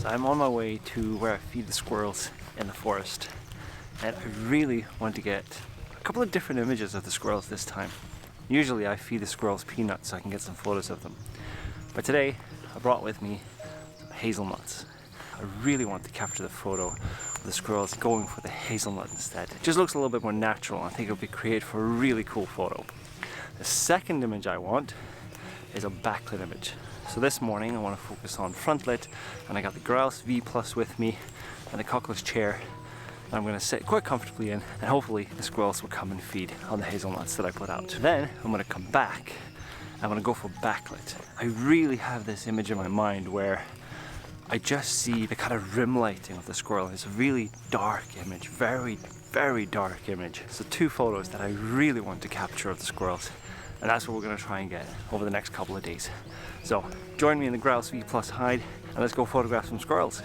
So I'm on my way to where I feed the squirrels in the forest, and I really want to get a couple of different images of the squirrels this time. Usually I feed the squirrels peanuts so I can get some photos of them, but today I brought with me some hazelnuts. I really want to capture the photo of the squirrels going for the hazelnut instead. It just looks a little bit more natural, and I think it'll be created for a really cool photo. The second image I want is a backlit image. So this morning I want to focus on frontlit, and I got the Grouse V Plus with me and the cockless chair that I'm going to sit quite comfortably in, and hopefully the squirrels will come and feed on the hazelnuts that I put out. Then I'm going to come back, I'm going to go for backlit. I really have this image in my mind where I just see the kind of rim lighting of the squirrel. It's a really dark image, very, very dark image. So two photos that I really want to capture of the squirrels, and that's what we're going to try and get over the next couple of days. So join me in the Grouse V Plus hide, and let's go photograph some squirrels.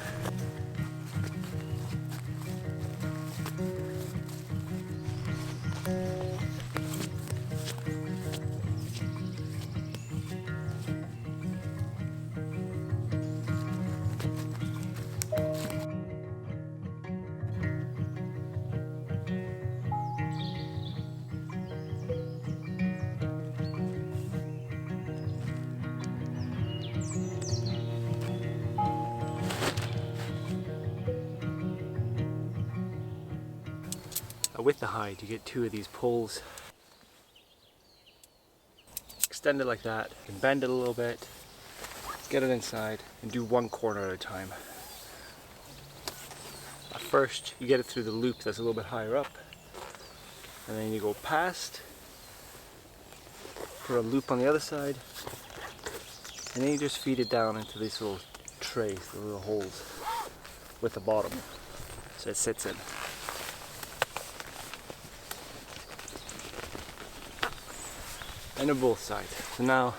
With the hide, you get two of these poles. Extend it like that, you can bend it a little bit, get it inside, and do one corner at a time. At first, you get it through the loop that's a little bit higher up, and then you go past for a loop on the other side, and then you just feed it down into these little trays, the little holes with the bottom, so it sits in. And on both sides. So now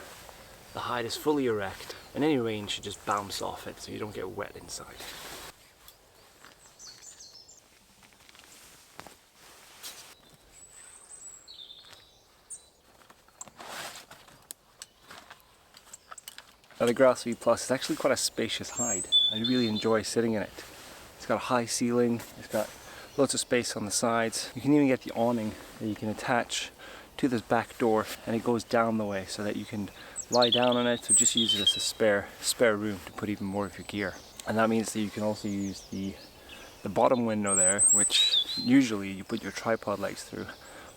the hide is fully erect, and any rain should just bounce off it so you don't get wet inside. Now the Grouse V Plus is actually quite a spacious hide. I really enjoy sitting in it. It's got a high ceiling, it's got lots of space on the sides. You can even get the awning that you can attach to this back door, and it goes down the way so that you can lie down on it, so just use it as a spare room to put even more of your gear. And that means that you can also use the bottom window there, which usually you put your tripod legs through,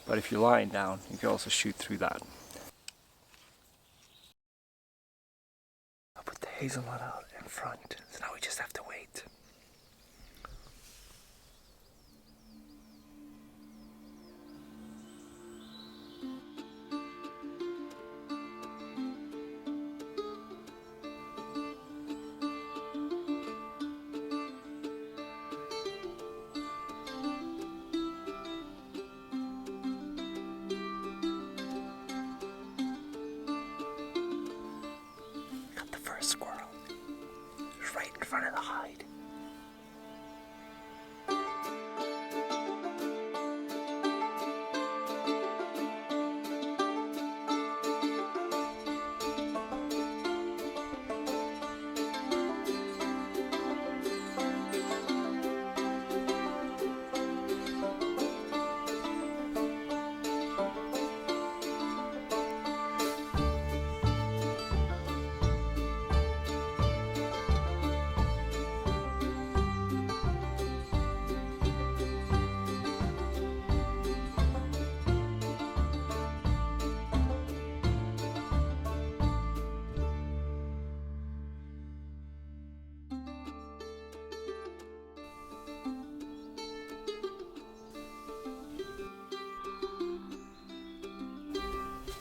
but if you're lying down you can also shoot through that. I'll put the hazelnut out in front, so now we just have to wait. Squirrel is right in front of the hide.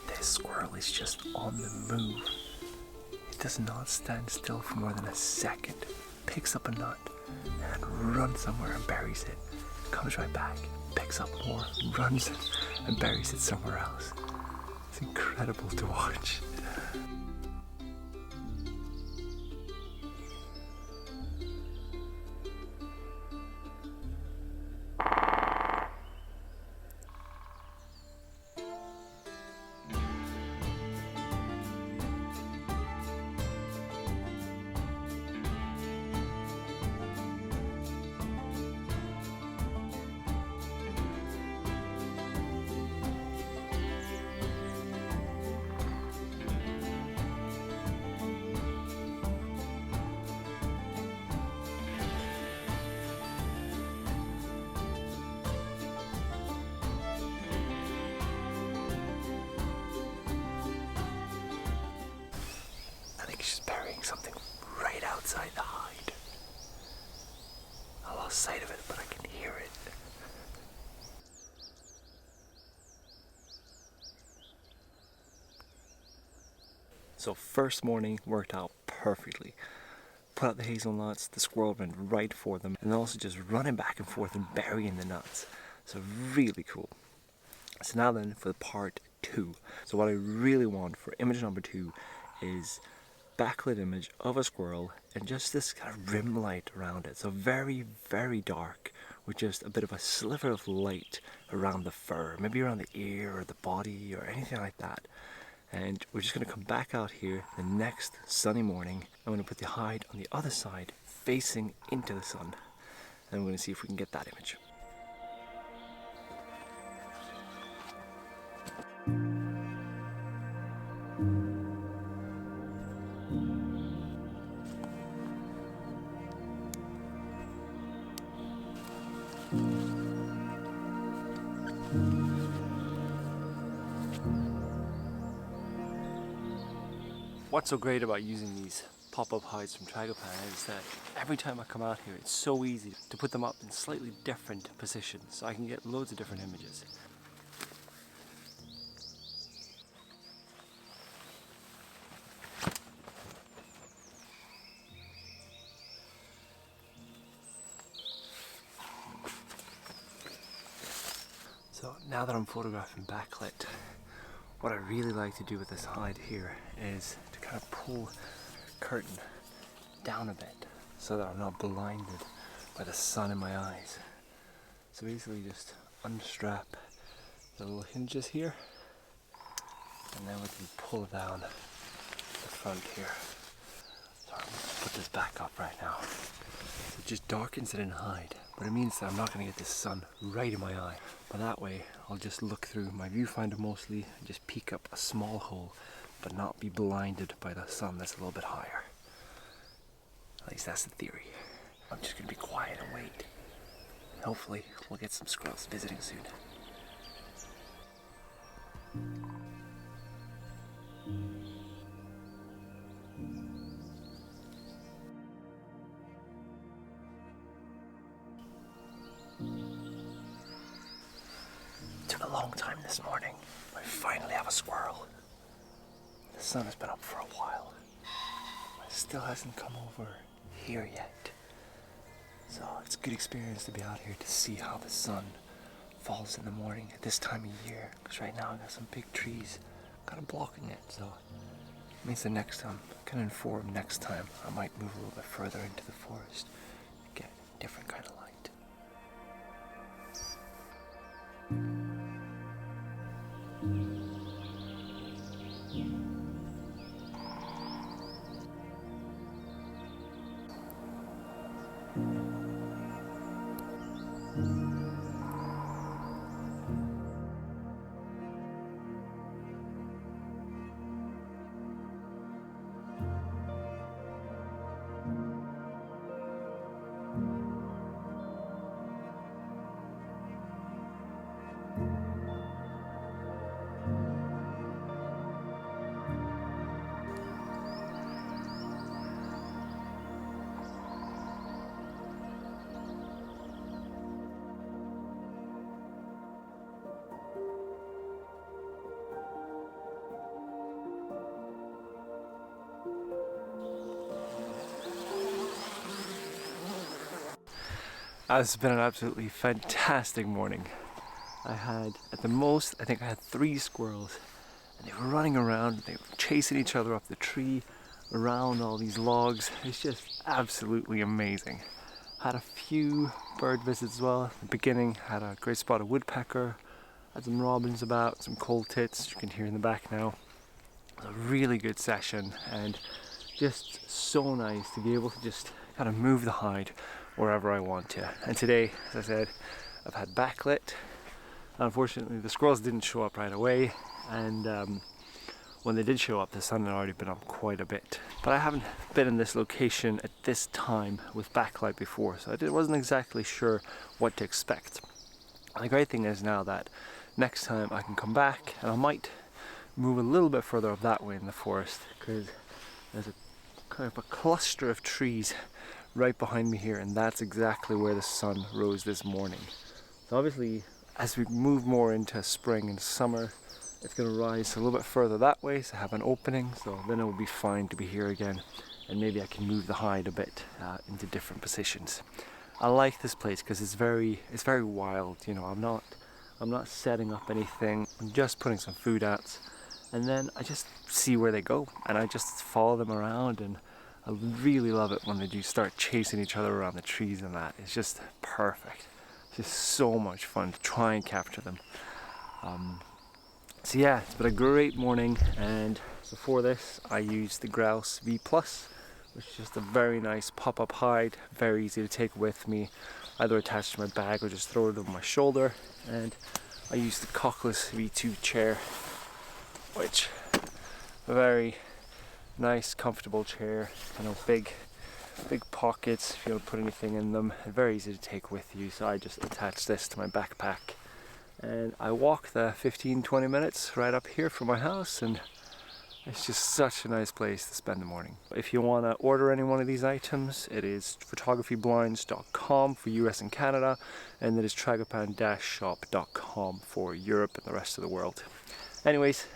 This squirrel is just on the move. It does not stand still for more than a second. Picks up a nut and runs somewhere and buries it. Comes right back, picks up more, runs it and buries it somewhere else. It's incredible to watch. outside the hide. I lost sight of it, but I can hear it. So first morning worked out perfectly. Put out the hazelnuts, the squirrel went right for them, and also just running back and forth and burying the nuts. So really cool. So now then for part 2. So what I really want for image number 2 is backlit image of a squirrel and just this kind of rim light around it. So very, very dark with just a bit of a sliver of light around the fur, maybe around the ear or the body or anything like that. And we're just going to come back out here the next sunny morning. I'm going to put the hide on the other side facing into the sun, and we're going to see if we can get that image. What's so great about using these pop-up hides from Tragopan is that every time I come out here it's so easy to put them up in slightly different positions, so I can get loads of different images. So now that I'm photographing backlit, what I really like to do with this hide here is to kind of pull the curtain down a bit so that I'm not blinded by the sun in my eyes. So basically just unstrap the little hinges here, and then we can pull down the front here. So I'm going to put this back up right now. So it just darkens it in hide, but it means that I'm not going to get the sun right in my eye. But that way I'll just look through my viewfinder mostly and just peek up a small hole, but not be blinded by the sun that's a little bit higher. At least that's the theory. I'm just going to be quiet and wait. And hopefully we'll get some squirrels visiting soon. Took a long time this morning. I finally have a squirrel. The sun has been up for a while. It still hasn't come over here yet. So it's a good experience to be out here to see how the sun falls in the morning at this time of year. Because right now I got some big trees kind of blocking it. So it means the next time, I can inform next time I might move a little bit further into the forest to get a different kind of light. It's been an absolutely fantastic morning. I had, at the most, I think I had 3 squirrels, and they were running around, they were chasing each other up the tree, around all these logs. It's just absolutely amazing. Had a few bird visits as well. At the beginning, had a great spot of woodpecker, had some robins about, some coal tits, you can hear in the back now. It was a really good session, and just so nice to be able to just kind of move the hide wherever I want to. And today, as I said, I've had backlit. Unfortunately, the squirrels didn't show up right away, and when they did show up, the sun had already been up quite a bit. But I haven't been in this location at this time with backlight before, so I wasn't exactly sure what to expect. And the great thing is now that next time I can come back, and I might move a little bit further up that way in the forest, because there's a kind of a cluster of trees right behind me here, and that's exactly where the sun rose this morning. So obviously, as we move more into spring and summer, it's going to rise a little bit further that way, so have an opening, so then it will be fine to be here again, and maybe I can move the hide a bit into different positions. I like this place because it's very wild. You know, I'm not setting up anything. I'm just putting some food out, and then I just see where they go, and I just follow them around, and I really love it when they do start chasing each other around the trees and that. It's just perfect. It's just so much fun to try and capture them. So yeah, it's been a great morning, and before this I used the Grouse V+, which is just a very nice pop-up hide, very easy to take with me, either attached to my bag or just throw it over my shoulder. And I used the Cockless V2 chair, which a very nice, comfortable chair, you know, big pockets if you don't put anything in them, and very easy to take with you. So I just attached this to my backpack, and I walk the 15-20 minutes right up here from my house, and it's just such a nice place to spend the morning. If you want to order any one of these items, it is photographyblinds.com for US and Canada, and it is tragopan-shop.com for Europe and the rest of the world. Anyways,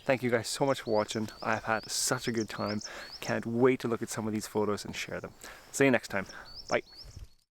thank you guys so much for watching. I've had such a good time. Can't wait to look at some of these photos and share them. See you next time. Bye.